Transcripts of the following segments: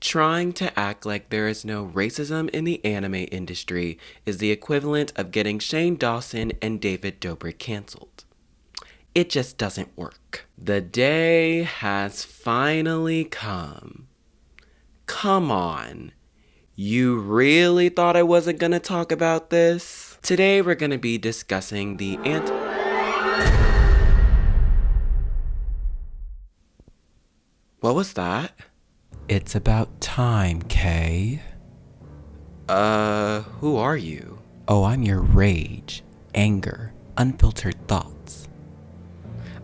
Trying to act like there is no racism in the anime industry is the equivalent of getting Shane Dawson and David Dobrik canceled. It just doesn't work. The day has finally come. Come on. You really thought I wasn't gonna talk about this? Today we're gonna be discussing the What was that? It's about time, Kay. Who are you? Oh, I'm your rage, anger, unfiltered thoughts.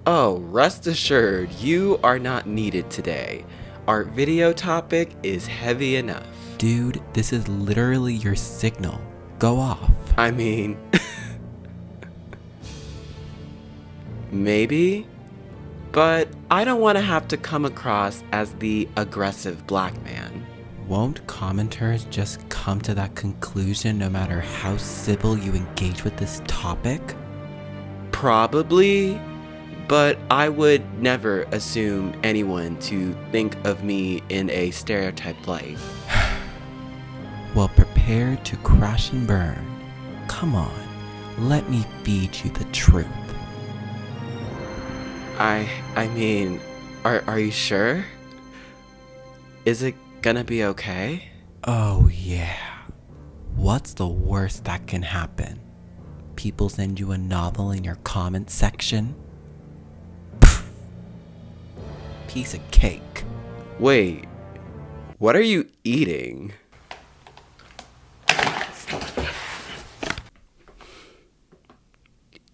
Oh, rest assured, you are not needed today. Our video topic is heavy enough. Dude, this is literally your signal. Go off. I mean, maybe, but I don't want to have to come across as the aggressive black man. Won't commenters just come to that conclusion no matter how civil you engage with this topic? Probably, but I would never assume anyone to think of me in a stereotyped light. Well, prepare to crash and burn. Come on, let me feed you the truth. I mean, are you sure? Is it gonna be okay? Oh yeah. What's the worst that can happen? People send you a novel in your comment section? Pfft. Piece of cake. Wait, what are you eating?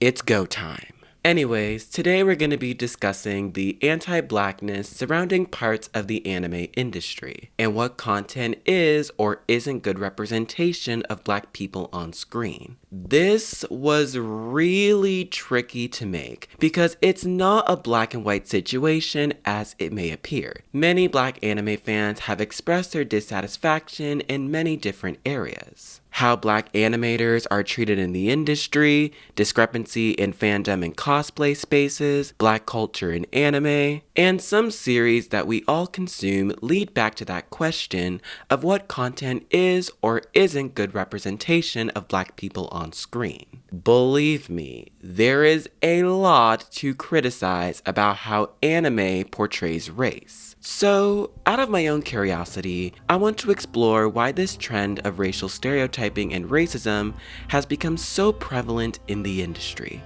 It's go time. Anyways, today we're going to be discussing the anti-blackness surrounding parts of the anime industry and what content is or isn't good representation of black people on screen. This was really tricky to make because it's not a black and white situation as it may appear. Many black anime fans have expressed their dissatisfaction in many different areas. How black animators are treated in the industry, discrepancy in fandom and cosplay spaces, black culture in anime, and some series that we all consume lead back to that question of what content is or isn't good representation of black people on screen. Believe me, there is a lot to criticize about how anime portrays race. So, out of my own curiosity, I want to explore why this trend of racial stereotyping and racism has become so prevalent in the industry.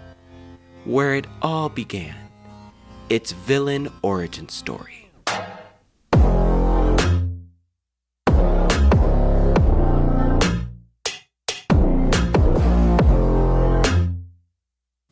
Where it all began. Its villain origin story.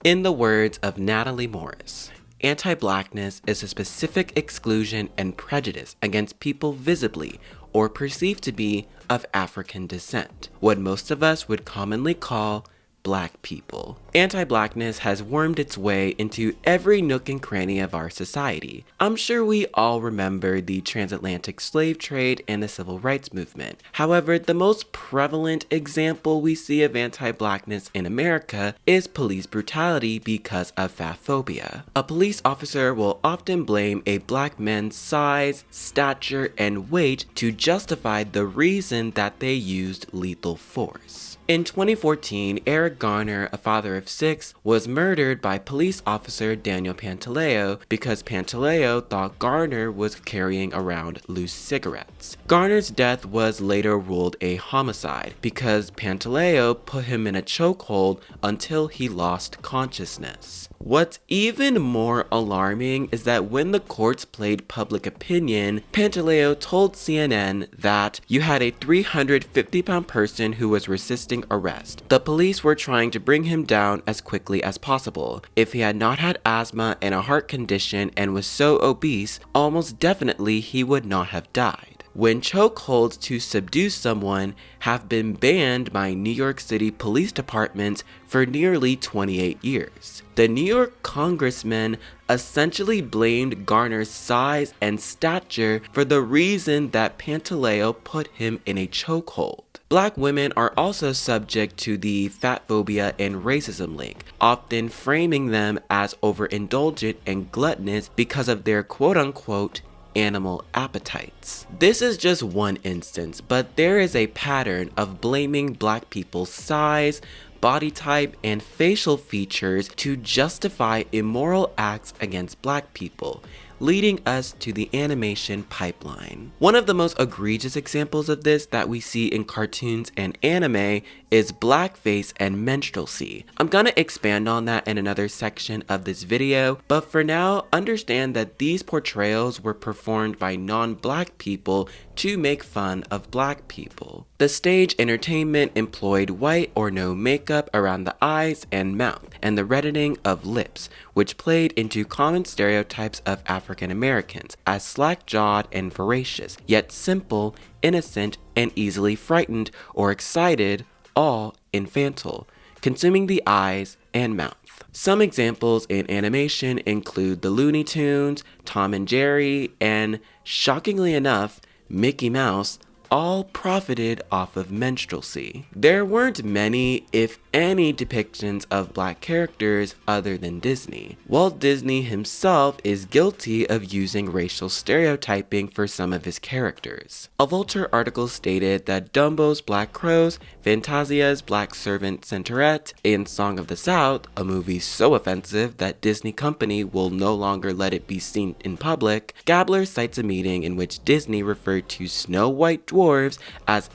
In the words of Natalie Morris, anti-blackness is a specific exclusion and prejudice against people visibly or perceived to be of African descent, what most of us would commonly call black people. Anti-blackness has wormed its way into every nook and cranny of our society. I'm sure we all remember the transatlantic slave trade and the civil rights movement. However, the most prevalent example we see of anti-blackness in America is police brutality because of fatphobia. A police officer will often blame a black man's size, stature, and weight to justify the reason that they used lethal force. In 2014, Eric Garner, a father of 6, was murdered by police officer Daniel Pantaleo because Pantaleo thought Garner was carrying around loose cigarettes. Garner's death was later ruled a homicide because Pantaleo put him in a chokehold until he lost consciousness. What's even more alarming is that when the courts played public opinion, Pantaleo told CNN that you had a 350-pound person who was resisting arrest. The police were trying to bring him down as quickly as possible. If he had not had asthma and a heart condition and was so obese, almost definitely he would not have died. When chokeholds to subdue someone have been banned by New York City police departments for nearly 28 years. The New York congressman essentially blamed Garner's size and stature for the reason that Pantaleo put him in a chokehold. Black women are also subject to the fatphobia and racism link, often framing them as overindulgent and gluttonous because of their quote-unquote animal appetites. This is just one instance, but there is a pattern of blaming black people's size, body type, and facial features to justify immoral acts against black people, leading us to the animation pipeline. One of the most egregious examples of this that we see in cartoons and anime is blackface and minstrelsy. I'm gonna expand on that in another section of this video, but for now, understand that these portrayals were performed by non-black people to make fun of black people. The stage entertainment employed white or no makeup around the eyes and mouth, and the reddening of lips, which played into common stereotypes of African Americans as slack-jawed and voracious, yet simple, innocent, and easily frightened or excited, all infantile, consuming the eyes and mouth. Some examples in animation include the Looney Tunes, Tom and Jerry, and, shockingly enough, Mickey Mouse, all profited off of minstrelsy. There weren't many, if any, depictions of black characters other than Disney. Walt Disney himself is guilty of using racial stereotyping for some of his characters. A Vulture article stated that Dumbo's Black Crows, Fantasia's Black Servant Centauret, and Song of the South, a movie so offensive that Disney Company will no longer let it be seen in public, Gabler cites a meeting in which Disney referred to Snow White dwarves as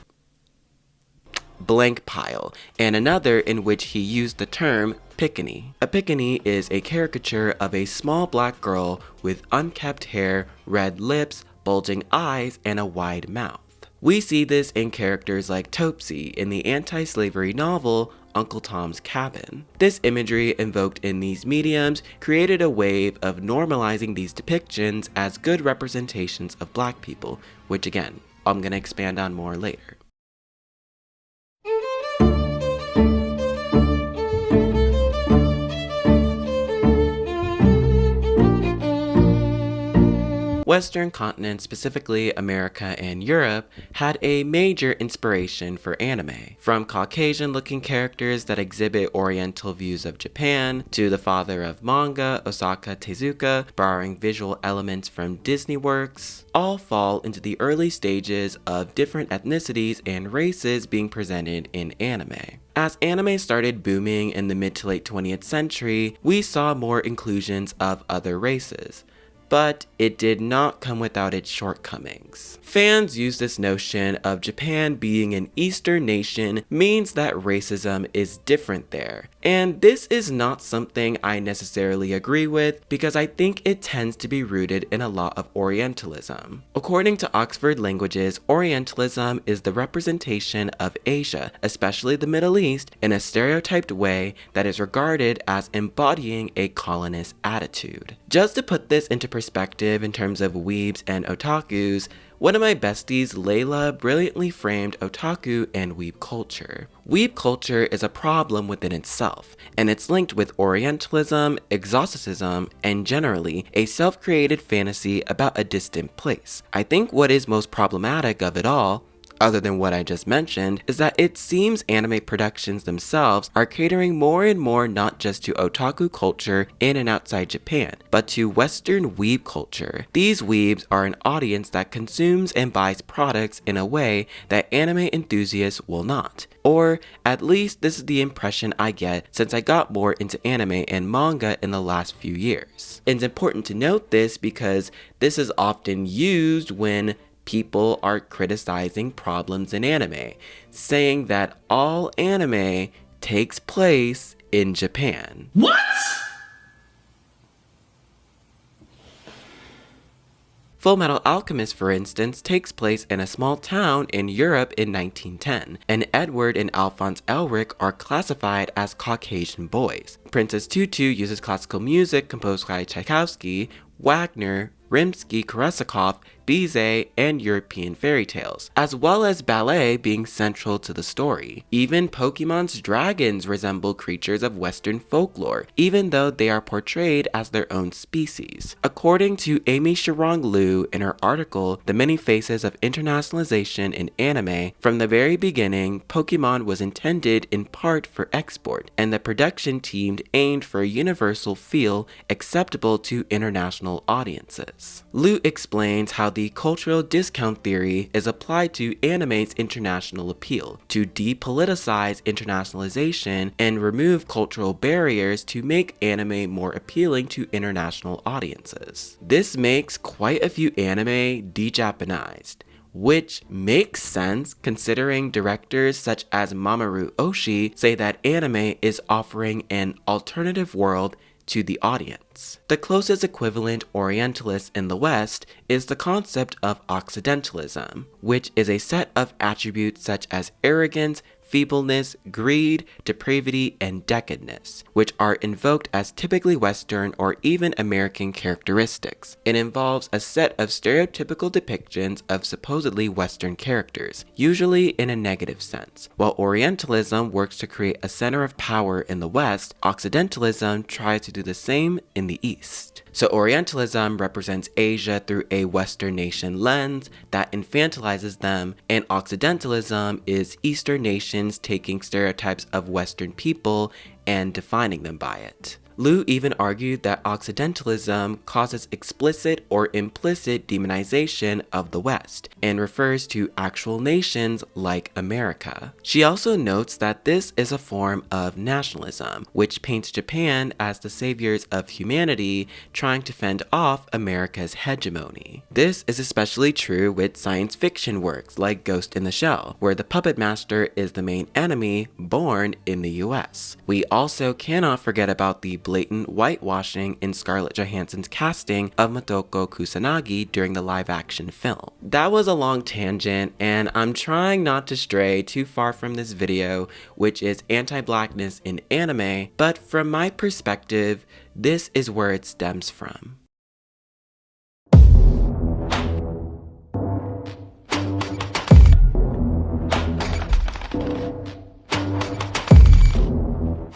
blank pile, and another in which he used the term pickaninny. A pickaninny is a caricature of a small black girl with unkempt hair, red lips, bulging eyes, and a wide mouth. We see this in characters like Topsy in the anti-slavery novel Uncle Tom's Cabin. This imagery invoked in these mediums created a wave of normalizing these depictions as good representations of black people, which again, I'm gonna expand on more later. Western continents, specifically America and Europe, had a major inspiration for anime. From Caucasian-looking characters that exhibit oriental views of Japan, to the father of manga, Osaka Tezuka, borrowing visual elements from Disney works, all fall into the early stages of different ethnicities and races being presented in anime. As anime started booming in the mid to late 20th century, we saw more inclusions of other races. But it did not come without its shortcomings. Fans use this notion of Japan being an Eastern nation means that racism is different there. And this is not something I necessarily agree with because I think it tends to be rooted in a lot of Orientalism. According to Oxford Languages, Orientalism is the representation of Asia, especially the Middle East, in a stereotyped way that is regarded as embodying a colonist attitude. Just to put this into perspective in terms of weebs and otakus, one of my besties, Layla, brilliantly framed otaku and weeb culture. Weeb culture is a problem within itself, and it's linked with Orientalism, exoticism, and generally a self-created fantasy about a distant place. I think what is most problematic of it all, other than what I just mentioned, is that it seems anime productions themselves are catering more and more not just to otaku culture in and outside Japan, but to Western weeb culture. These weebs are an audience that consumes and buys products in a way that anime enthusiasts will not. Or at least this is the impression I get since I got more into anime and manga in the last few years. It's important to note this because this is often used when people are criticizing problems in anime, saying that all anime takes place in Japan. What? Fullmetal Alchemist, for instance, takes place in a small town in Europe in 1910, and Edward and Alphonse Elric are classified as Caucasian boys. Princess Tutu uses classical music composed by Tchaikovsky, Wagner, Rimsky-Korsakov, Bizet, and European fairy tales, as well as ballet being central to the story. Even Pokemon's dragons resemble creatures of Western folklore, even though they are portrayed as their own species. According to Amy Sharong Liu in her article, The Many Faces of Internationalization in Anime, from the very beginning, Pokemon was intended in part for export, and the production team aimed for a universal feel acceptable to international audiences. Liu explains how the cultural discount theory is applied to anime's international appeal, to depoliticize internationalization and remove cultural barriers to make anime more appealing to international audiences. This makes quite a few anime de-Japanized, which makes sense considering directors such as Mamoru Oshii say that anime is offering an alternative world to the audience. The closest equivalent orientalist in the West is the concept of occidentalism, which is a set of attributes such as arrogance, feebleness, greed, depravity, and decadness, which are invoked as typically Western or even American characteristics. It involves a set of stereotypical depictions of supposedly Western characters, usually in a negative sense. While Orientalism works to create a center of power in the West, Occidentalism tries to do the same in the East. So Orientalism represents Asia through a Western nation lens that infantilizes them, and Occidentalism is Eastern nations taking stereotypes of Western people and defining them by it. Liu even argued that Occidentalism causes explicit or implicit demonization of the West and refers to actual nations like America. She also notes that this is a form of nationalism, which paints Japan as the saviors of humanity trying to fend off America's hegemony. This is especially true with science fiction works like Ghost in the Shell, where the puppet master is the main enemy born in the US. We also cannot forget about the blatant whitewashing in Scarlett Johansson's casting of Motoko Kusanagi during the live-action film. That was a long tangent, and I'm trying not to stray too far from this video, which is anti-blackness in anime, but from my perspective, this is where it stems from.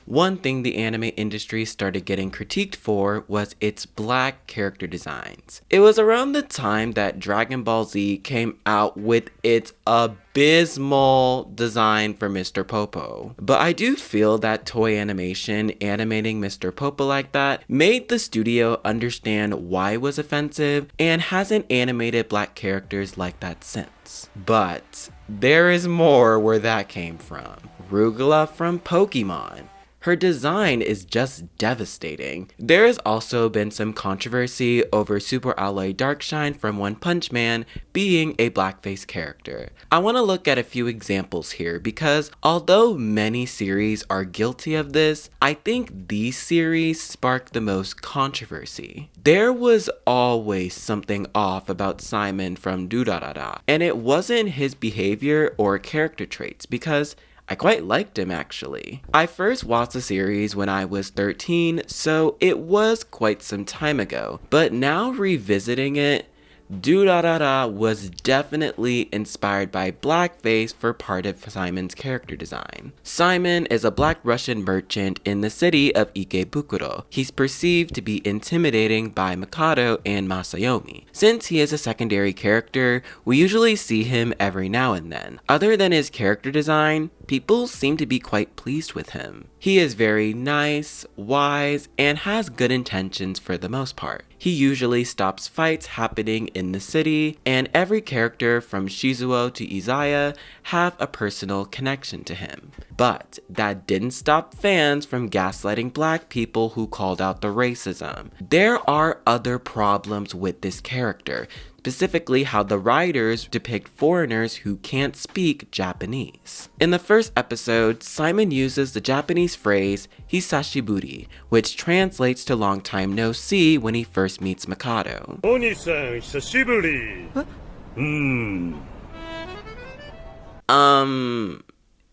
One thing the anime industry started getting critiqued for was its black character designs. It was around the time that Dragon Ball Z came out with its abysmal design for Mr. Popo. But I do feel that Toei Animation animating Mr. Popo like that made the studio understand why it was offensive and hasn't animated black characters like that since. But there is more where that came from. Rugula from Pokemon. Her design is just devastating. There has also been some controversy over Super Alloy Darkshine from One Punch Man being a blackface character. I want to look at a few examples here because although many series are guilty of this, I think these series sparked the most controversy. There was always something off about Simon from Durarara, and it wasn't his behavior or character traits because I quite liked him actually. I first watched the series when I was 13, so it was quite some time ago. But now revisiting it, Durarara was definitely inspired by blackface for part of Simon's character design. Simon is a black Russian merchant in the city of Ikebukuro. He's perceived to be intimidating by Mikado and Masayomi. Since he is a secondary character, we usually see him every now and then. Other than his character design, people seem to be quite pleased with him. He is very nice, wise, and has good intentions for the most part. He usually stops fights happening in the city, and every character from Shizuo to Izaya have a personal connection to him. But that didn't stop fans from gaslighting black people who called out the racism. There are other problems with this character, specifically how the writers depict foreigners who can't speak Japanese. In the first episode, Simon uses the Japanese phrase "hisashiburi," which translates to long time no see when he first meets Mikado. Oni-san, hisashiburi.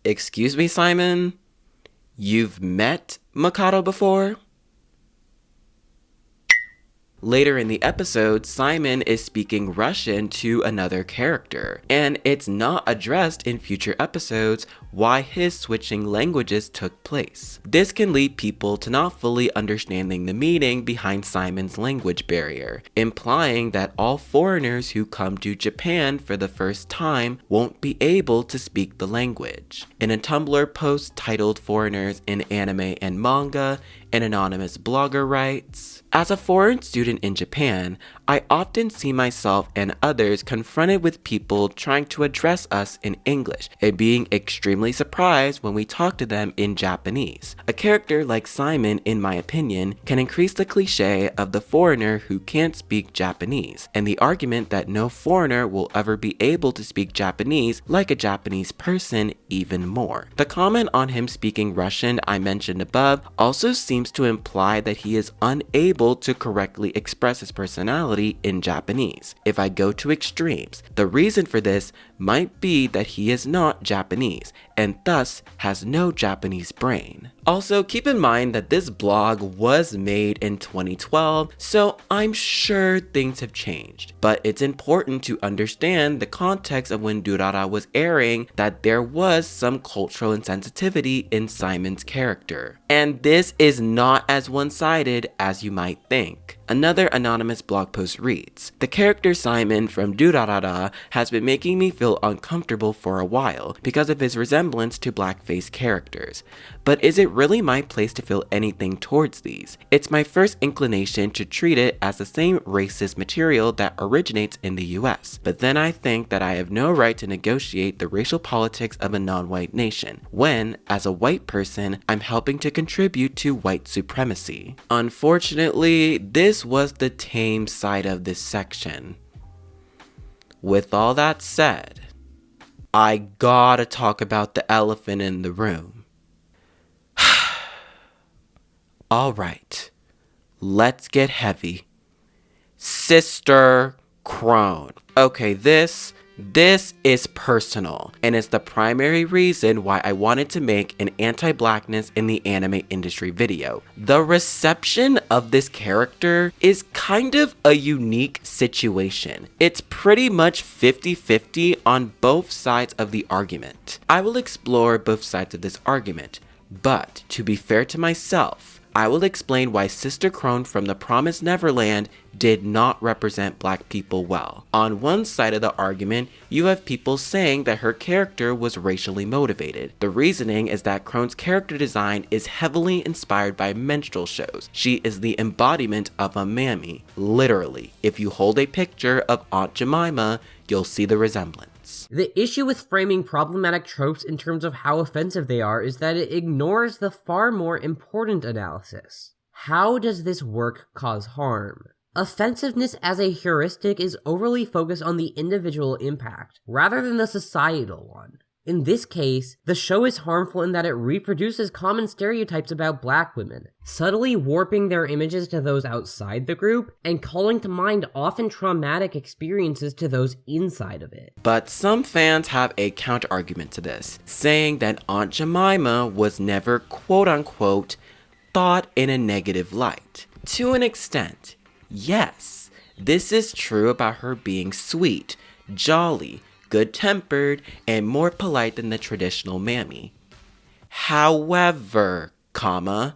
Excuse me, Simon? You've met Mikado before? Later in the episode, Simon is speaking Russian to another character, and it's not addressed in future episodes why his switching languages took place. This can lead people to not fully understanding the meaning behind Simon's language barrier, implying that all foreigners who come to Japan for the first time won't be able to speak the language. In a Tumblr post titled "Foreigners in Anime and Manga," an anonymous blogger writes, "As a foreign student in Japan, I often see myself and others confronted with people trying to address us in English and being extremely surprised when we talk to them in Japanese. A character like Simon, in my opinion, can increase the cliche of the foreigner who can't speak Japanese, and the argument that no foreigner will ever be able to speak Japanese like a Japanese person even more. The comment on him speaking Russian I mentioned above also seems to imply that he is unable to correctly express his personality in Japanese. If I go to extremes, the reason for this might be that he is not Japanese and thus has no Japanese brain." Also, keep in mind that this blog was made in 2012, so I'm sure things have changed. But it's important to understand the context of when Yhara was airing, that there was some cultural insensitivity in Simon's character. And this is not as one-sided as you might think. Another anonymous blog post reads, "The character Simon from Yhara has been making me feel uncomfortable for a while because of his resemblance to blackface characters. But is it really my place to feel anything towards these? It's my first inclination to treat it as the same racist material that originates in the US. But then I think that I have no right to negotiate the racial politics of a non-white nation, when, as a white person, I'm helping to contribute to white supremacy." Unfortunately, this was the tame side of this section. With all that said, I gotta talk about the elephant in the room. Alright, let's get heavy. Sister Krone. Okay, this is personal, and it's the primary reason why I wanted to make an anti-blackness in the anime industry video. The reception of this character is kind of a unique situation. It's pretty much 50-50 on both sides of the argument. I will explore both sides of this argument, but to be fair to myself, I will explain why Sister Krone from the Promised Neverland did not represent black people well. On one side of the argument, you have people saying that her character was racially motivated. The reasoning is that Krone's character design is heavily inspired by minstrel shows. She is the embodiment of a mammy. Literally, if you hold a picture of Aunt Jemima, you'll see the resemblance. The issue with framing problematic tropes in terms of how offensive they are is that it ignores the far more important analysis. How does this work cause harm? Offensiveness as a heuristic is overly focused on the individual impact, rather than the societal one. In this case, the show is harmful in that it reproduces common stereotypes about black women, subtly warping their images to those outside the group, and calling to mind often traumatic experiences to those inside of it. But some fans have a counter-argument to this, saying that Aunt Jemima was never quote-unquote thought in a negative light. To an extent, yes, this is true about her being sweet, jolly, good-tempered, and more polite than the traditional mammy. However,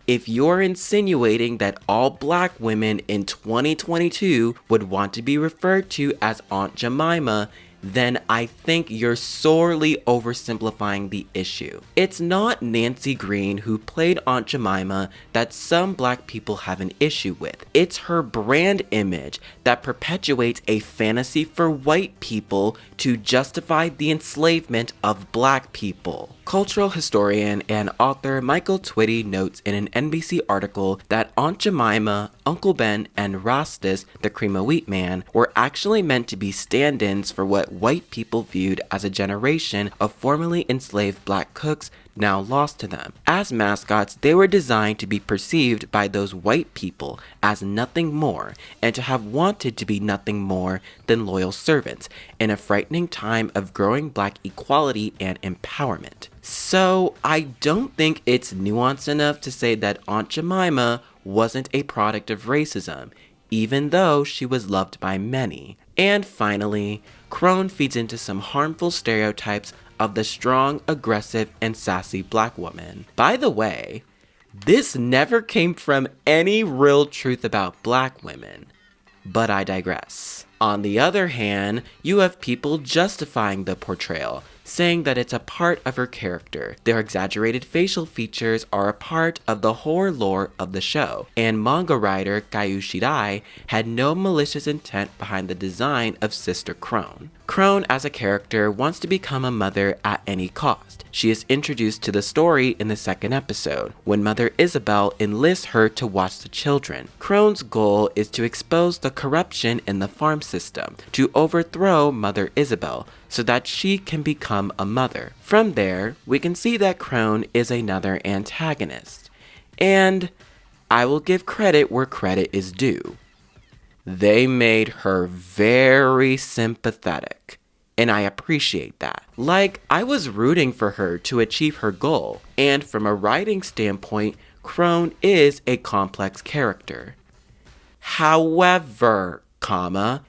if you're insinuating that all black women in 2022 would want to be referred to as Aunt Jemima, then I think you're sorely oversimplifying the issue. It's not Nancy Green who played Aunt Jemima that some black people have an issue with. It's her brand image that perpetuates a fantasy for white people to justify the enslavement of black people. Cultural historian and author Michael Twitty notes in an NBC article that Aunt Jemima, Uncle Ben, and Rastus, the cream of wheat man, were actually meant to be stand-ins for what white people viewed as a generation of formerly enslaved black cooks now lost to them. As mascots, they were designed to be perceived by those white people as nothing more, and to have wanted to be nothing more than loyal servants in a frightening time of growing black equality and empowerment. So I don't think it's nuanced enough to say that Aunt Jemima wasn't a product of racism, even though she was loved by many. And finally, Krone feeds into some harmful stereotypes of the strong, aggressive, and sassy black woman. By the way, this never came from any real truth about black women, but I digress. On the other hand, you have people justifying the portrayal, saying that it's a part of her character. Their exaggerated facial features are a part of the horror lore of the show, and manga writer Kaiju Shirai had no malicious intent behind the design of Sister Krone. Krone as a character wants to become a mother at any cost. She is introduced to the story in the second episode, when Mother Isabel enlists her to watch the children. Krone's goal is to expose the corruption in the farm system, to overthrow Mother Isabel, so that she can become a mother. From there, we can see that Krone is another antagonist. And I will give credit where credit is due. They made her very sympathetic, and I appreciate that. Like, I was rooting for her to achieve her goal, and from a writing standpoint, Krone is a complex character. However,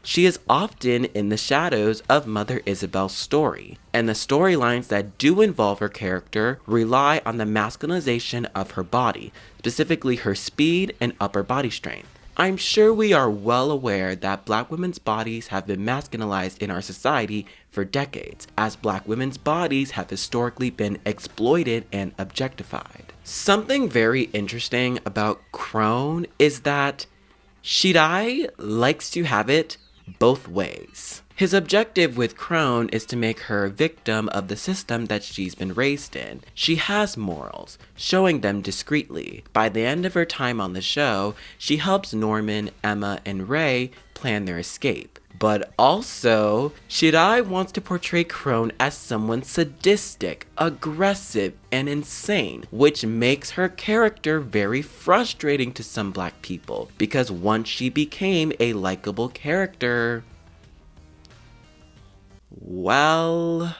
she is often in the shadows of Mother Isabel's story, and the storylines that do involve her character rely on the masculinization of her body, specifically her speed and upper body strength. I'm sure we are well aware that black women's bodies have been masculinized in our society for decades, as black women's bodies have historically been exploited and objectified. Something very interesting about Krone is that Shirai likes to have it both ways. His objective with Krone is to make her a victim of the system that she's been raised in. She has morals, showing them discreetly. By the end of her time on the show, she helps Norman, Emma, and Ray plan their escape. But also, Shirai wants to portray Krone as someone sadistic, aggressive, and insane, which makes her character very frustrating to some black people, because once she became a likable character, well,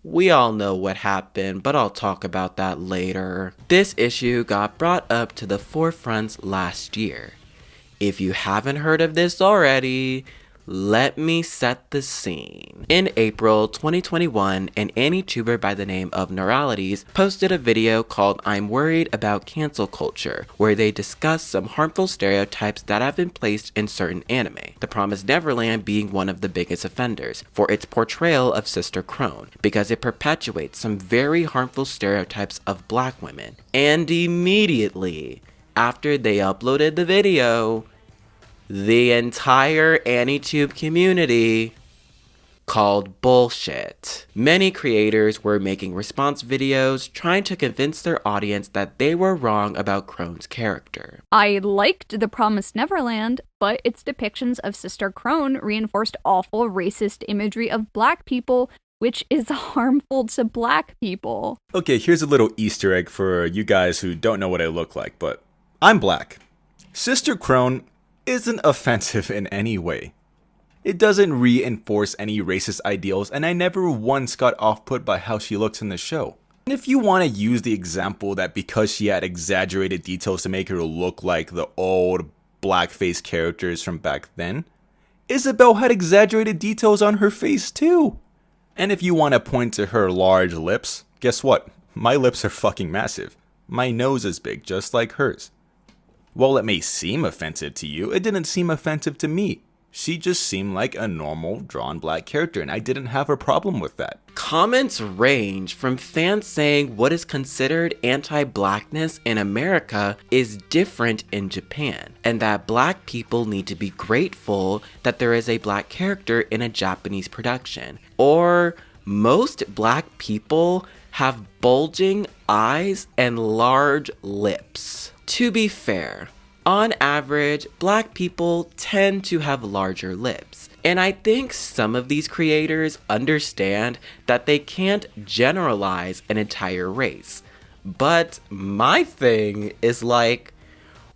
we all know what happened, but I'll talk about that later. This issue got brought up to the forefront last year. If you haven't heard of this already, let me set the scene. In April 2021, an anti-tuber by the name of Noralities posted a video called I'm Worried About Cancel Culture, where they discuss some harmful stereotypes that have been placed in certain anime, The Promised Neverland being one of the biggest offenders for its portrayal of Sister Krone, because it perpetuates some very harmful stereotypes of black women. And immediately after they uploaded the video, the entire AniTube community called bullshit. Many creators were making response videos trying to convince their audience that they were wrong about Krone's character. I liked The Promised Neverland, but its depictions of Sister Krone reinforced awful racist imagery of black people, which is harmful to black people. Okay, here's a little Easter egg for you guys who don't know what I look like, but I'm black. Sister Krone isn't offensive in any way. It doesn't reinforce any racist ideals, and I never once got off-put by how she looks in the show. And if you want to use the example that because she had exaggerated details to make her look like the old blackface characters from back then, Isabel had exaggerated details on her face too. And if you want to point to her large lips, guess what? My lips are fucking massive. My nose is big, just like hers. While it may seem offensive to you, it didn't seem offensive to me. She just seemed like a normal, drawn black character, and I didn't have a problem with that. Comments range from fans saying what is considered anti-blackness in America is different in Japan, and that black people need to be grateful that there is a black character in a Japanese production. Or most black people have bulging eyes and large lips. To be fair, on average, black people tend to have larger lips, and I think some of these creators understand that they can't generalize an entire race. But my thing is like,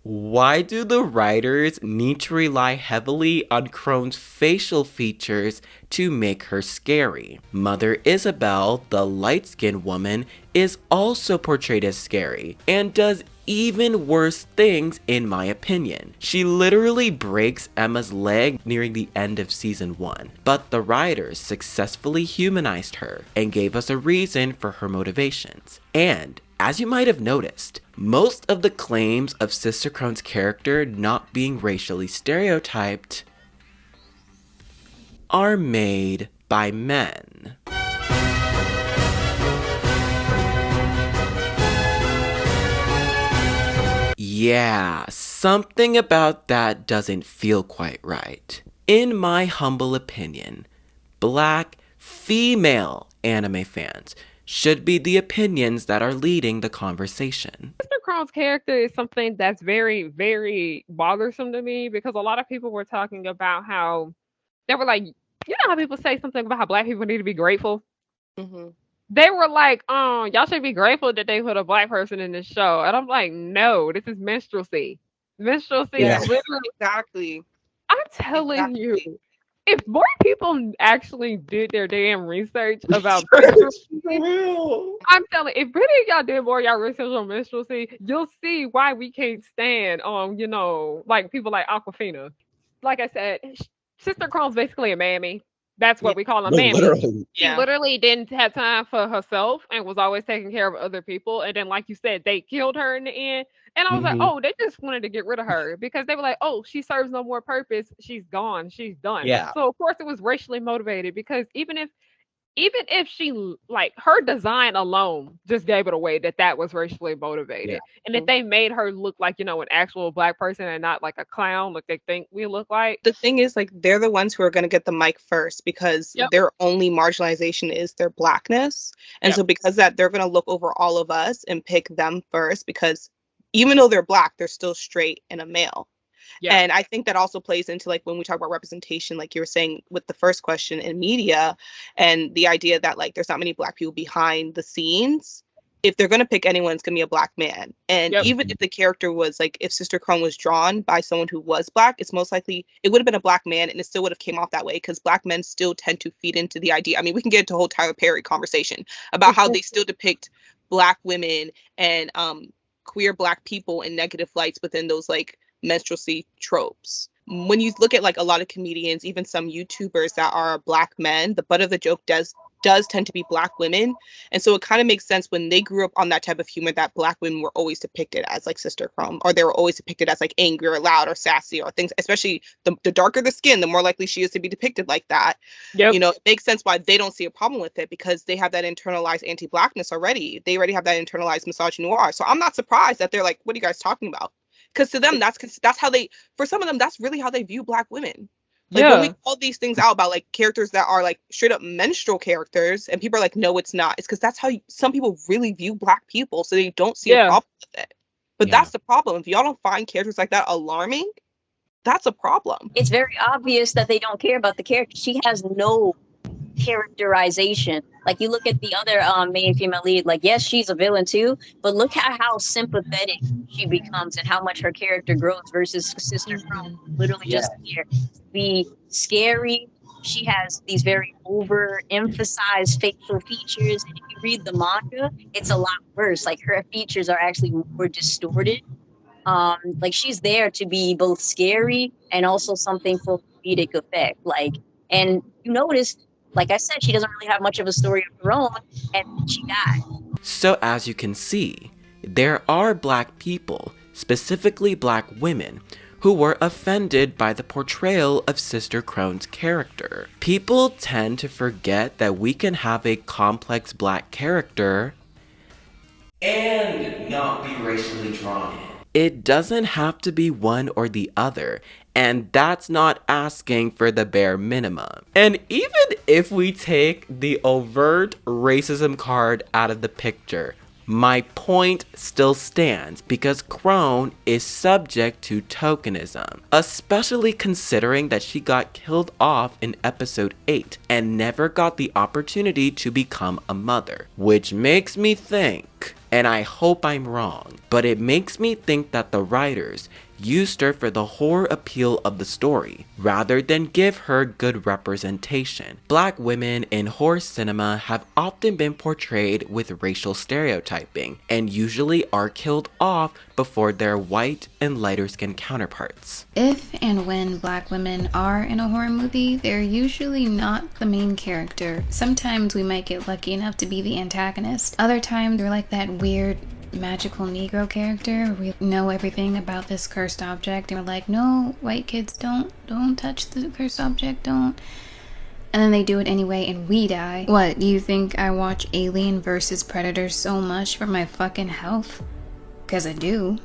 why do the writers need to rely heavily on Krone's facial features to make her scary? Mother Isabel, the light-skinned woman, is also portrayed as scary and does even worse things in my opinion. She literally breaks Emma's leg nearing the end of season 1, but the writers successfully humanized her and gave us a reason for her motivations. And as you might have noticed, most of the claims of Sister Krone's character not being racially stereotyped are made by men. Yeah, something about that doesn't feel quite right. In my humble opinion, black female anime fans should be the opinions that are leading the conversation. Sister Krone's character is something that's very, very bothersome to me because a lot of people were talking about how they were like, you know how people say something about how black people need to be grateful? Mm-hmm. They were like, y'all should be grateful that they put a black person in this show. And I'm like, no, this is minstrelsy. Minstrelsy is literally. Exactly. I'm telling you, if more people actually did their damn research about minstrelsy, I'm telling if really y'all did more y'all research on minstrelsy, you'll see why we can't stand like people like Aquafina. Like I said, Sister Krone's basically a mammy. That's what we call a mammy. Literally. She literally didn't have time for herself and was always taking care of other people. And then, like you said, they killed her in the end. And I was like, oh, they just wanted to get rid of her because they were like, oh, she serves no more purpose. She's gone. She's done. Yeah. So, of course, it was racially motivated because even if she, like, her design alone just gave it away that was racially motivated. Yeah. And if they made her look like, an actual black person and not like a clown, like they think we look like. The thing is, like, they're the ones who are going to get the mic first because their only marginalization is their blackness. And so because that, they're going to look over all of us and pick them first because even though they're black, they're still straight and a male. Yeah. And I think that also plays into, like, when we talk about representation, like you were saying with the first question in media and the idea that, like, there's not many black people behind the scenes. If they're going to pick anyone, it's going to be a black man. And even if the character was, like, if Sister Krone was drawn by someone who was black, it's most likely it would have been a black man and it still would have came off that way because black men still tend to feed into the idea. I mean, we can get into a whole Tyler Perry conversation about how they still depict black women and queer black people in negative lights within those, like, minstrelsy tropes. When you look at, like, a lot of comedians, even some YouTubers that are black men, the butt of the joke does tend to be black women. And so it kind of makes sense when they grew up on that type of humor that black women were always depicted as, like, Sister Krone, or they were always depicted as, like, angry or loud or sassy or things, especially the darker the skin, the more likely she is to be depicted like that. It makes sense why they don't see a problem with it because they have that internalized anti-blackness already. They already have that internalized misogynoir. So I'm not surprised that they're like, what are you guys talking about? Because to them, that's how they, for some of them, that's really how they view black women. Like, when we call these things out about, like, characters that are, like, straight up menstrual characters, and people are like, no, it's not. It's because that's how some people really view black people, so they don't see a problem with it. But that's the problem. If y'all don't find characters like that alarming, that's a problem. It's very obvious that they don't care about the character. She has no characterization. Like, you look at the other main female lead, like, yes, she's a villain too, but look at how sympathetic she becomes and how much her character grows versus Sister Krone, literally just here be scary. She has these very overemphasized facial features, and if you read the manga, it's a lot worse. Like, her features are actually more distorted. Like, she's there to be both scary and also something for comedic effect. Like, and you notice, like I said, she doesn't really have much of a story of her own, and she died. So as you can see, there are black people, specifically black women, who were offended by the portrayal of Sister Krone's character. People tend to forget that we can have a complex black character and not be racially drawn in. It doesn't have to be one or the other, and that's not asking for the bare minimum. And even if we take the overt racism card out of the picture, my point still stands because Krone is subject to tokenism, especially considering that she got killed off in episode 8 and never got the opportunity to become a mother, which makes me think, and I hope I'm wrong, but it makes me think that the writers used her for the horror appeal of the story, rather than give her good representation. Black women in horror cinema have often been portrayed with racial stereotyping, and usually are killed off before their white and lighter-skinned counterparts. If and when black women are in a horror movie, they're usually not the main character. Sometimes we might get lucky enough to be the antagonist. Other times they're like that weird magical Negro character. We know everything about this cursed object and we're like, no, white kids, don't touch the cursed object, don't. And then they do it anyway and we die. What, you think I watch Alien vs. Predator so much for my fucking health? Because I do.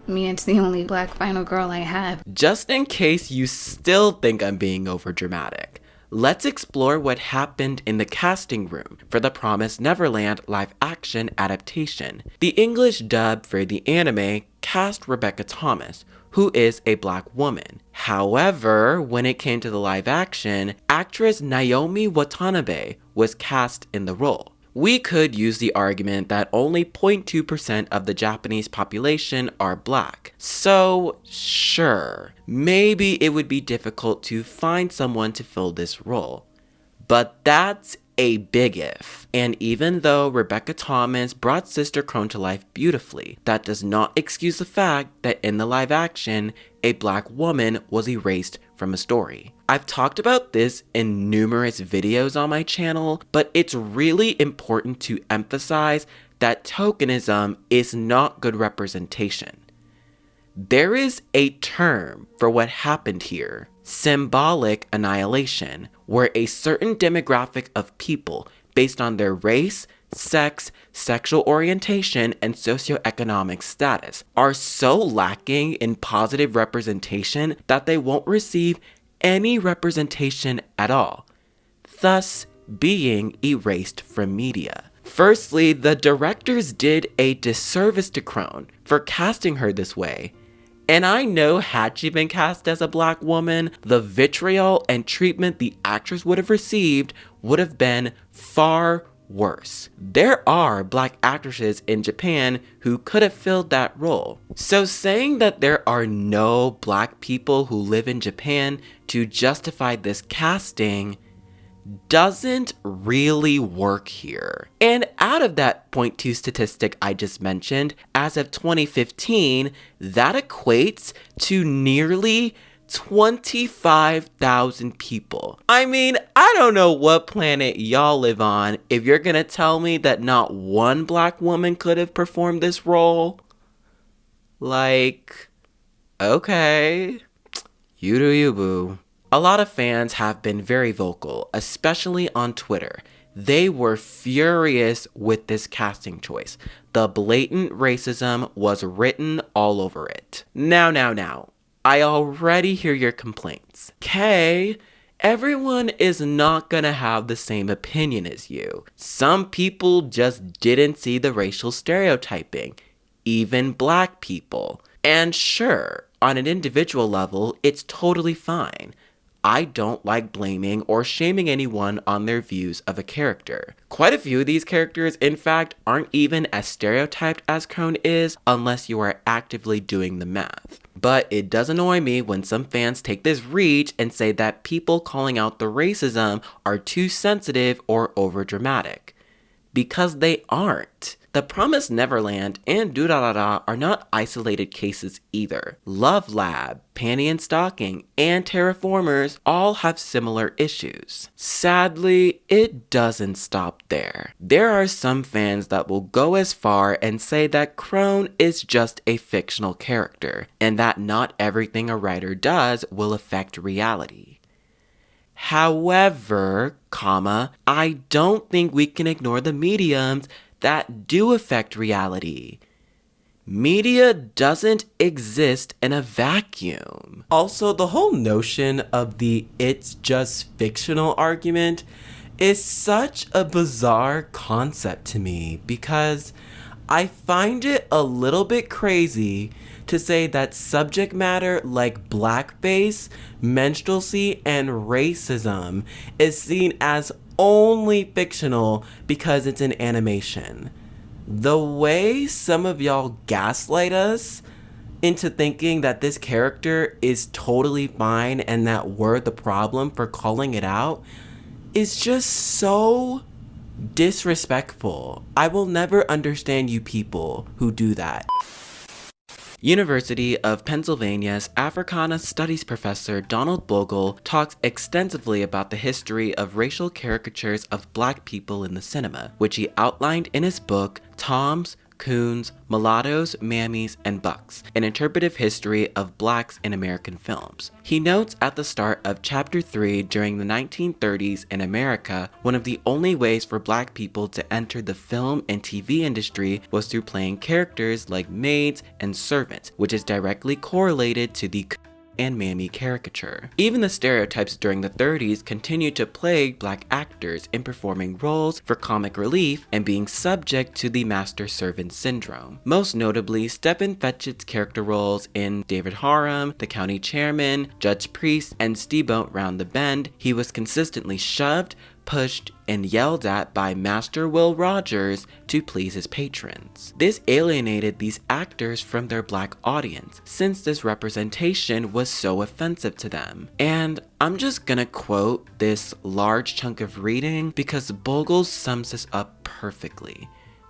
I mean, it's the only black final girl I have. Just in case you still think I'm being overdramatic, let's explore what happened in the casting room for the Promised Neverland live-action adaptation. The English dub for the anime cast Rebecca Thomas, who is a black woman. However, when it came to the live-action, actress Naomi Watanabe was cast in the role. We could use the argument that only 0.2% of the Japanese population are black. So, sure, maybe it would be difficult to find someone to fill this role. But that's a big if. And even though Rebecca Thomas brought Sister Krone to life beautifully, that does not excuse the fact that in the live action, a black woman was erased from a story. I've talked about this in numerous videos on my channel, but it's really important to emphasize that tokenism is not good representation. There is a term for what happened here: symbolic annihilation, where a certain demographic of people, based on their race, sex, sexual orientation, and socioeconomic status, are so lacking in positive representation that they won't receive any representation at all, thus being erased from media. Firstly, the directors did a disservice to Krone for casting her this way. And I know had she been cast as a black woman, the vitriol and treatment the actress would have received would have been far worse. There are black actresses in Japan who could have filled that role. So saying that there are no black people who live in Japan to justify this casting doesn't really work here. And out of that 0.2 statistic I just mentioned, as of 2015, that equates to nearly 25,000 people. I mean, I don't know what planet y'all live on if you're gonna tell me that not one black woman could have performed this role. Like, okay, you do you, boo. A lot of fans have been very vocal, especially on Twitter. They were furious with this casting choice. The blatant racism was written all over it. Now. I already hear your complaints. Okay, everyone is not gonna have the same opinion as you. Some people just didn't see the racial stereotyping, even black people. And sure, on an individual level, it's totally fine. I don't like blaming or shaming anyone on their views of a character. Quite a few of these characters, in fact, aren't even as stereotyped as Krone is unless you are actively doing the math. But it does annoy me when some fans take this reach and say that people calling out the racism are too sensitive or overdramatic. Because they aren't. The Promised Neverland and Durarara are not isolated cases either. Love Lab, Panty and Stocking, and Terraformers all have similar issues. Sadly, it doesn't stop there. There are some fans that will go as far and say that Krone is just a fictional character, and that not everything a writer does will affect reality. However, I don't think we can ignore the mediums that do affect reality. Media doesn't exist in a vacuum. Also, the whole notion of the "it's just fictional" argument is such a bizarre concept to me because I find it a little bit crazy to say that subject matter like blackface, minstrelsy, and racism is seen as only fictional because it's an animation. The way some of y'all gaslight us into thinking that this character is totally fine and that we're the problem for calling it out is just so disrespectful. I will never understand you people who do that. University of Pennsylvania's Africana Studies professor Donald Bogle talks extensively about the history of racial caricatures of black people in the cinema, which he outlined in his book, Toms, Coons, Mulattoes, Mammies, and Bucks, an interpretive history of blacks in American films. He notes at the start of Chapter 3, during the 1930s in America, one of the only ways for black people to enter the film and TV industry was through playing characters like maids and servants, which is directly correlated to the and mammy caricature. Even the stereotypes during the 30s continued to plague black actors in performing roles for comic relief and being subject to the master-servant syndrome. Most notably, Stephen Fetchit's character roles in David Harum, the county chairman, Judge Priest, and Steamboat Round the Bend. He was consistently shoved, pushed, and yelled at by Master Will Rogers to please his patrons. This alienated these actors from their black audience, since this representation was so offensive to them. And I'm just gonna quote this large chunk of reading because Bogle sums this up perfectly.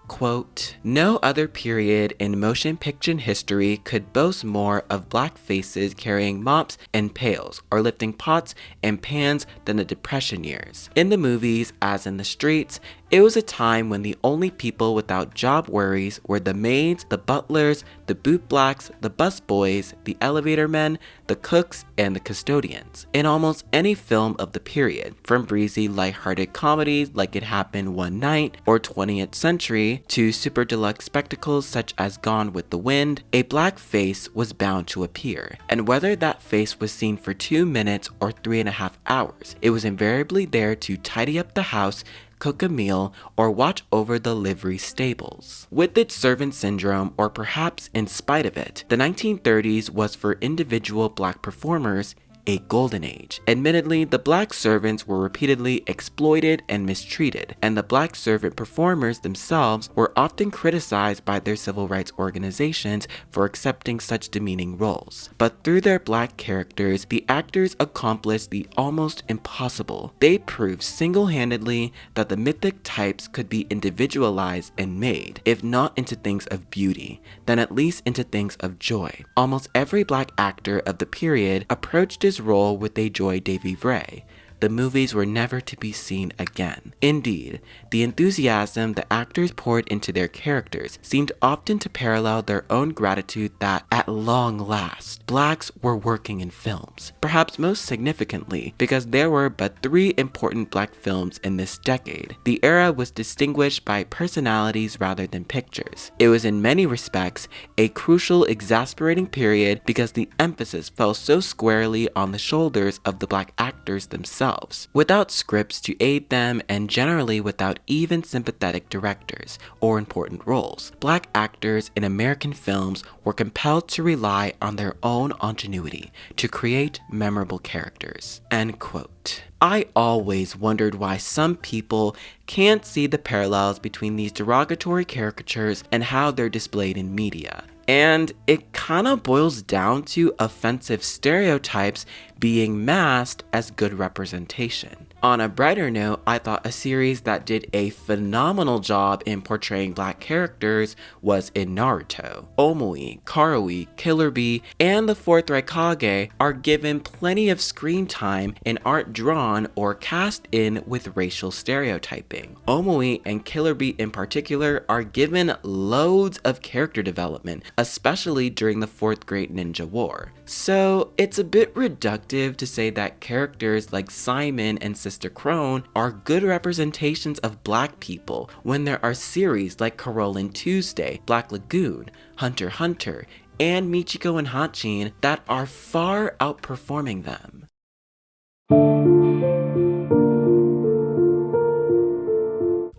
Quote, "No other period in motion picture history could boast more of black faces carrying mops and pails or lifting pots and pans than the Depression years. In the movies, as in the streets, it was a time when the only people without job worries were the maids, the butlers, the bootblacks, the busboys, the elevator men, the cooks, and the custodians. In almost any film of the period, from breezy, lighthearted comedies like It Happened One Night or 20th Century to super deluxe spectacles such as Gone with the Wind, a black face was bound to appear. And whether that face was seen for 2 minutes or 3.5 hours, it was invariably there to tidy up the house, cook a meal, or watch over the livery stables. With its servant syndrome, or perhaps in spite of it, the 1930s was for individual black performers a golden age. Admittedly, the black servants were repeatedly exploited and mistreated, and the black servant performers themselves were often criticized by their civil rights organizations for accepting such demeaning roles. But through their black characters, the actors accomplished the almost impossible. They proved single-handedly that the mythic types could be individualized and made, if not into things of beauty, then at least into things of joy. Almost every black actor of the period approached his role with a joy de vivre. The movies were never to be seen again. Indeed, the enthusiasm the actors poured into their characters seemed often to parallel their own gratitude that, at long last, blacks were working in films. Perhaps most significantly, because there were but 3 important black films in this decade. The era was distinguished by personalities rather than pictures. It was in many respects a crucial, exasperating period because the emphasis fell so squarely on the shoulders of the black actors themselves. Without scripts to aid them and generally without even sympathetic directors or important roles, black actors in American films were compelled to rely on their own ingenuity to create memorable characters." End quote. I always wondered why some people can't see the parallels between these derogatory caricatures and how they're displayed in media. And it kind of boils down to offensive stereotypes being masked as good representation. On a brighter note, I thought a series that did a phenomenal job in portraying black characters was in Naruto. Omui, Karui, Killer Bee, and the 4th Raikage are given plenty of screen time and aren't drawn or cast in with racial stereotyping. Omui and Killer Bee in particular are given loads of character development, especially during the 4th Great Ninja War. So it's a bit reductive to say that characters like Simon and Sister Krone are good representations of black people when there are series like Carolyn Tuesday, Black Lagoon, Hunter x Hunter, and Michiko and Hachin that are far outperforming them.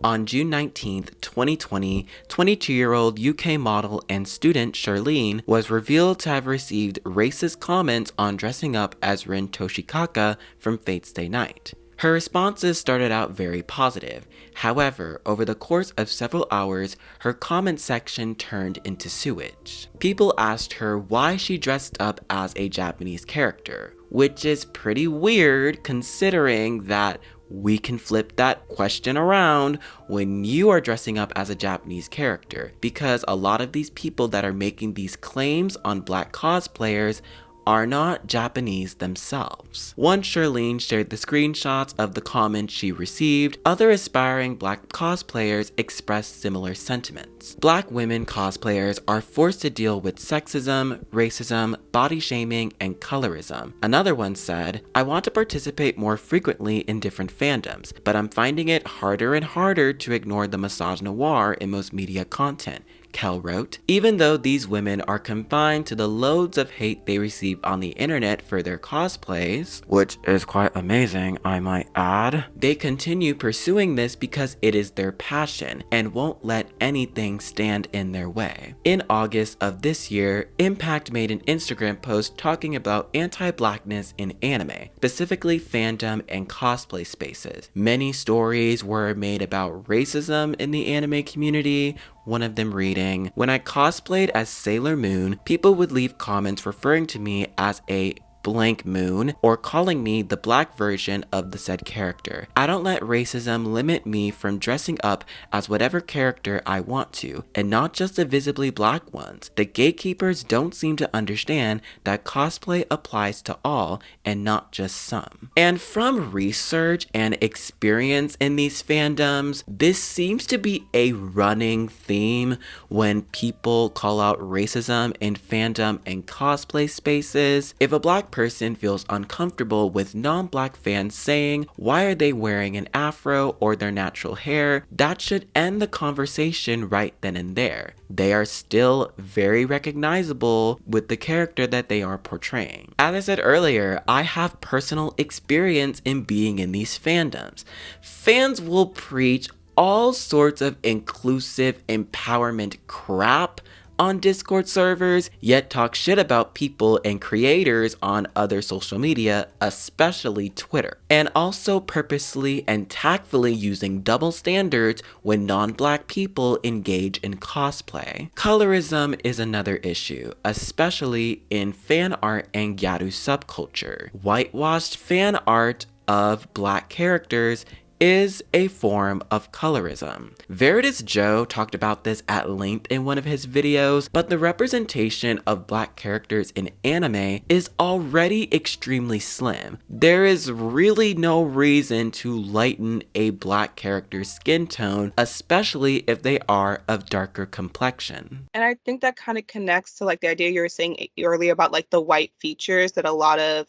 On June 19, 2020, 22-year-old UK model and student Charlene was revealed to have received racist comments on dressing up as Rin Toshikaka from Fate Stay Night. Her responses started out very positive. However, over the course of several hours, her comment section turned into sewage. People asked her why she dressed up as a Japanese character, which is pretty weird considering that we can flip that question around when you are dressing up as a Japanese character, because a lot of these people that are making these claims on black cosplayers are not Japanese themselves. One Charlene shared the screenshots of the comments she received. Other aspiring black cosplayers expressed similar sentiments. Black women cosplayers are forced to deal with sexism, racism, body shaming, and colorism. Another one said, "I want to participate more frequently in different fandoms, but I'm finding it harder and harder to ignore the misogynoir in most media content." Kel wrote, "Even though these women are confined to the loads of hate they receive on the internet for their cosplays, which is quite amazing, I might add, they continue pursuing this because it is their passion and won't let anything stand in their way." In August of this year, Impact made an Instagram post talking about anti-blackness in anime, specifically fandom and cosplay spaces. Many stories were made about racism in the anime community, one of them reading, "When I cosplayed as Sailor Moon, people would leave comments referring to me as a blank moon or calling me the black version of the said character. I don't let racism limit me from dressing up as whatever character I want to, and not just the visibly black ones. The gatekeepers don't seem to understand that cosplay applies to all and not just some." And from research and experience in these fandoms, this seems to be a running theme when people call out racism in fandom and cosplay spaces. If a black person feels uncomfortable with non-black fans saying, "Why are they wearing an afro or their natural hair?" that should end the conversation right then and there. They are still very recognizable with the character that they are portraying. As I said earlier, I have personal experience in being in these fandoms. Fans will preach all sorts of inclusive empowerment crap on Discord servers, yet talk shit about people and creators on other social media, especially Twitter, and also purposely and tactfully using double standards when non-black people engage in cosplay. Colorism is another issue, especially in fan art and gyaru subculture. Whitewashed fan art of black characters is a form of colorism. Veridis Joe talked about this at length in one of his videos, but the representation of black characters in anime is already extremely slim. There is really no reason to lighten a black character's skin tone, especially if they are of darker complexion. And I think that kind of connects to like the idea you were saying earlier about like the white features that a lot of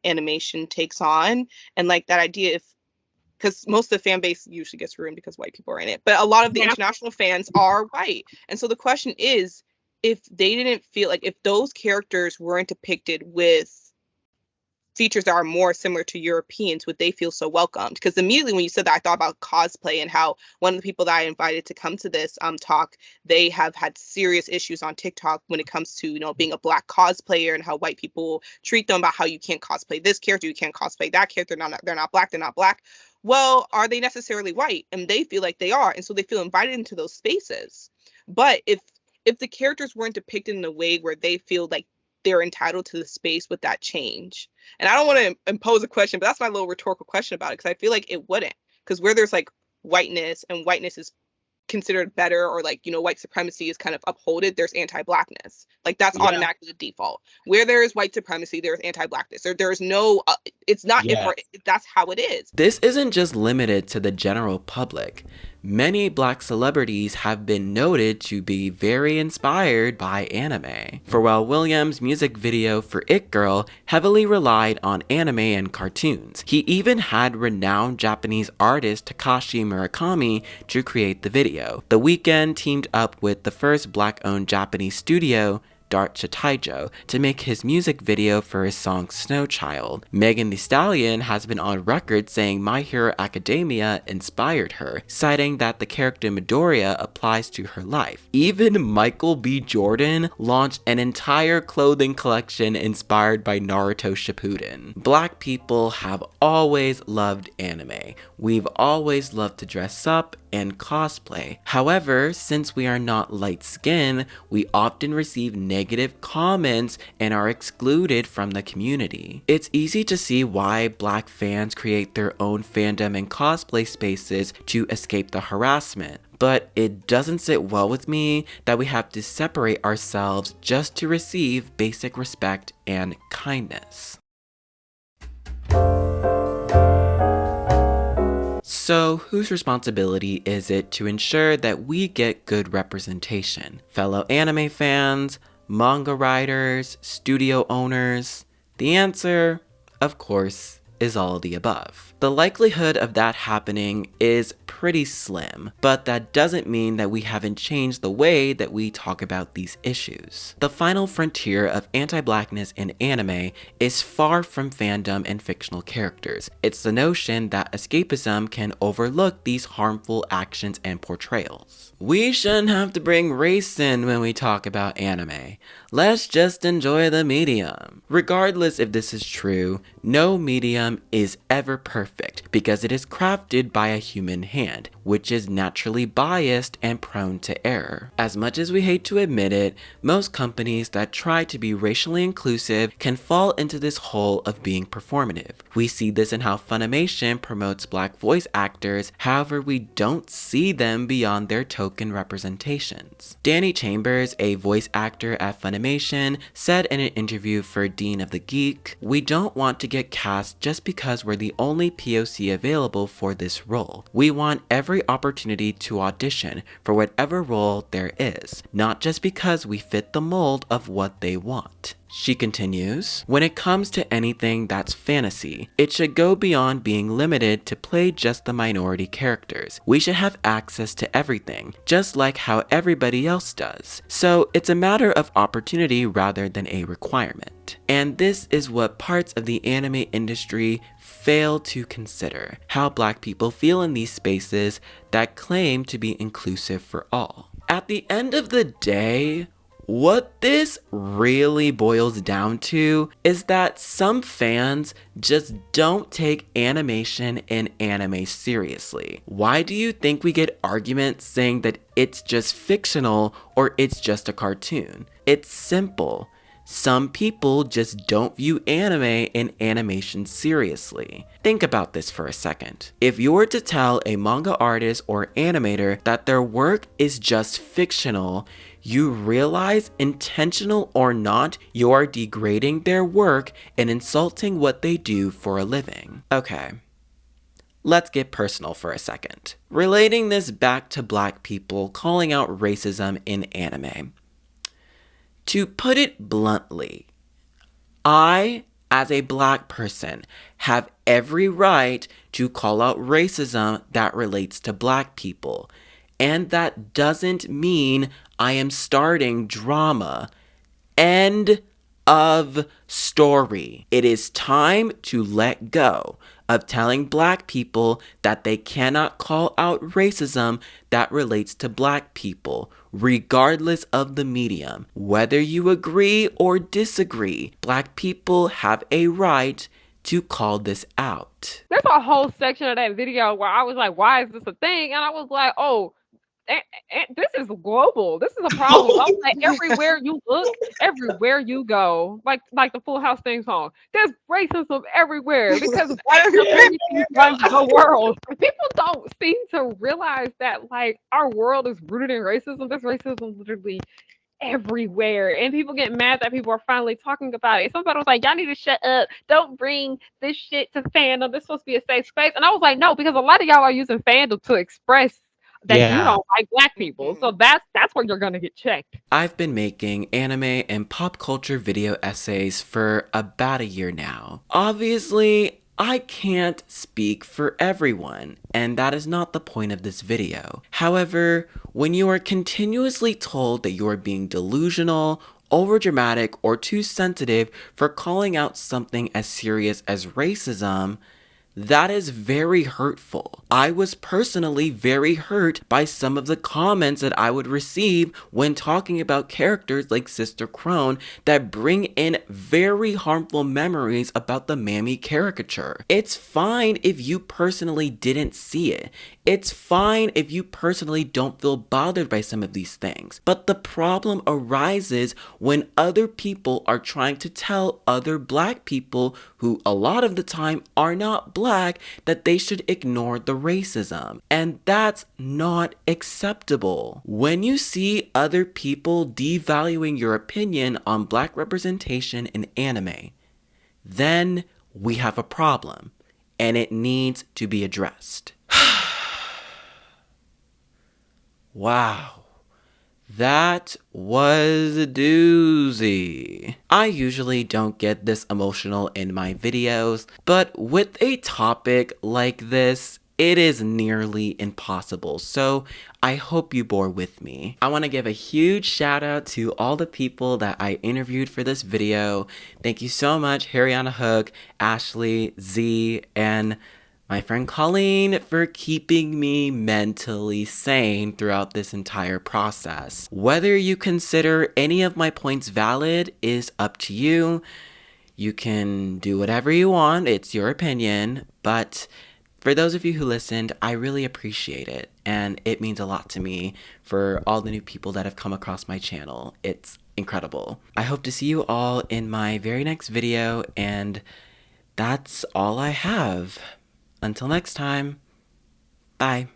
animation takes on, and like that idea because most of the fan base usually gets ruined because white people are in it. But a lot of the international fans are white. And so the question is, if they didn't feel like, if those characters weren't depicted with features that are more similar to Europeans, would they feel so welcomed? Because immediately when you said that, I thought about cosplay and how one of the people that I invited to come to this talk, they have had serious issues on TikTok when it comes to, you know, being a black cosplayer and how white people treat them, about how you can't cosplay this character, you can't cosplay that character, they're not black. Well, are they necessarily white? And they feel like they are, and so they feel invited into those spaces. But if the characters weren't depicted in a way where they feel like they're entitled to the space, would that change? And I don't want to impose a question, but that's my little rhetorical question about it, because I feel like it wouldn't. Because where there's like whiteness, and whiteness is considered better, or like, you know, white supremacy is kind of upholded, there's anti-blackness. Like that's automatically the default. Where there is white supremacy, there's anti-blackness. There's no it's not that's how it is. This isn't just limited to the general public. Many black celebrities have been noted to be very inspired by anime. Pharrell Williams' music video for It Girl heavily relied on anime and cartoons. He even had renowned Japanese artist Takashi Murakami to create the video. The Weeknd teamed up with the first black-owned Japanese studio, Dart Chitaijo to make his music video for his song Snow Child. Megan Thee Stallion has been on record saying My Hero Academia inspired her, citing that the character Midoriya applies to her life. Even Michael B. Jordan launched an entire clothing collection inspired by Naruto Shippuden. Black people have always loved anime. We've always loved to dress up and cosplay. However, since we are not light-skinned, we often receive negative comments and are excluded from the community. It's easy to see why Black fans create their own fandom and cosplay spaces to escape the harassment. But it doesn't sit well with me that we have to separate ourselves just to receive basic respect and kindness. So, whose responsibility is it to ensure that we get good representation? Fellow anime fans, manga writers, studio owners? The answer, of course, is all of the above. The likelihood of that happening is pretty slim, but that doesn't mean that we haven't changed the way that we talk about these issues. The final frontier of anti-blackness in anime is far from fandom and fictional characters. It's the notion that escapism can overlook these harmful actions and portrayals. We shouldn't have to bring race in when we talk about anime. Let's just enjoy the medium. Regardless if this is true, no medium is ever perfect because it is crafted by a human hand, which is naturally biased and prone to error. As much as we hate to admit it, most companies that try to be racially inclusive can fall into this hole of being performative. We see this in how Funimation promotes Black voice actors, however we don't see them beyond their token representations. Danny Chambers, a voice actor at Funimation, said in an interview for Dean of the Geek, "We don't want to get cast just because we're the only POC available for this role. We want every opportunity to audition for whatever role there is, not just because we fit the mold of what they want." She continues, "When it comes to anything that's fantasy, it should go beyond being limited to play just the minority characters. We should have access to everything, just like how everybody else does. So it's a matter of opportunity rather than a requirement." And this is what parts of the anime industry fail to consider, how Black people feel in these spaces that claim to be inclusive for all. At the end of the day, what this really boils down to is that some fans just don't take animation and anime seriously. Why do you think we get arguments saying that it's just fictional or it's just a cartoon? It's simple. Some people just don't view anime and animation seriously. Think about this for a second. If you were to tell a manga artist or animator that their work is just fictional, you realize, intentional or not, you are degrading their work and insulting what they do for a living. Okay, let's get personal for a second. Relating this back to Black people calling out racism in anime. To put it bluntly, I, as a Black person, have every right to call out racism that relates to Black people. And that doesn't mean I am starting drama. End of story. It is time to let go of telling Black people that they cannot call out racism that relates to Black people, regardless of the medium. Whether you agree or disagree, Black people have a right to call this out. There's a whole section of that video where I was like, why is this a thing? And I was like, oh, this is global. This is a problem. I was like, everywhere you look, everywhere you go, like the Full House theme song, there's racism everywhere because white supremacy runs the world. People don't seem to realize that like our world is rooted in racism. There's racism literally everywhere, and people get mad that people are finally talking about it. Somebody was like, y'all need to shut up, don't bring this shit to fandom, this is supposed to be a safe space. And I was like, no, because a lot of y'all are using fandom to express that you don't like Black people. So that's where you're gonna get checked. I've been making anime and pop culture video essays for about a year now. Obviously, I can't speak for everyone, and that is not the point of this video. However, when you are continuously told that you are being delusional overdramatic or too sensitive for calling out something as serious as racism, that is very hurtful. I was personally very hurt by some of the comments that I would receive when talking about characters like Sister Krone that bring in very harmful memories about the Mammy caricature. It's fine if you personally didn't see it. It's fine if you personally don't feel bothered by some of these things. But the problem arises when other people are trying to tell other black people, who a lot of the time are not black, that they should ignore the racism. And that's not acceptable. When you see other people devaluing your opinion on black representation in anime, then we have a problem, and it needs to be addressed. Wow, that was a doozy. I usually don't get this emotional in my videos, but with a topic like this, it is nearly impossible, so I hope you bore with me. I want to give a huge shout out to all the people that I interviewed for this video. Thank you so much, Harriyanna Hook, Ashley, Z, and my friend Colleen for keeping me mentally sane throughout this entire process. Whether you consider any of my points valid is up to you. You can do whatever you want, it's your opinion, but for those of you who listened, I really appreciate it, and it means a lot to me for all the new people that have come across my channel. It's incredible. I hope to see you all in my very next video, and that's all I have. Until next time, bye.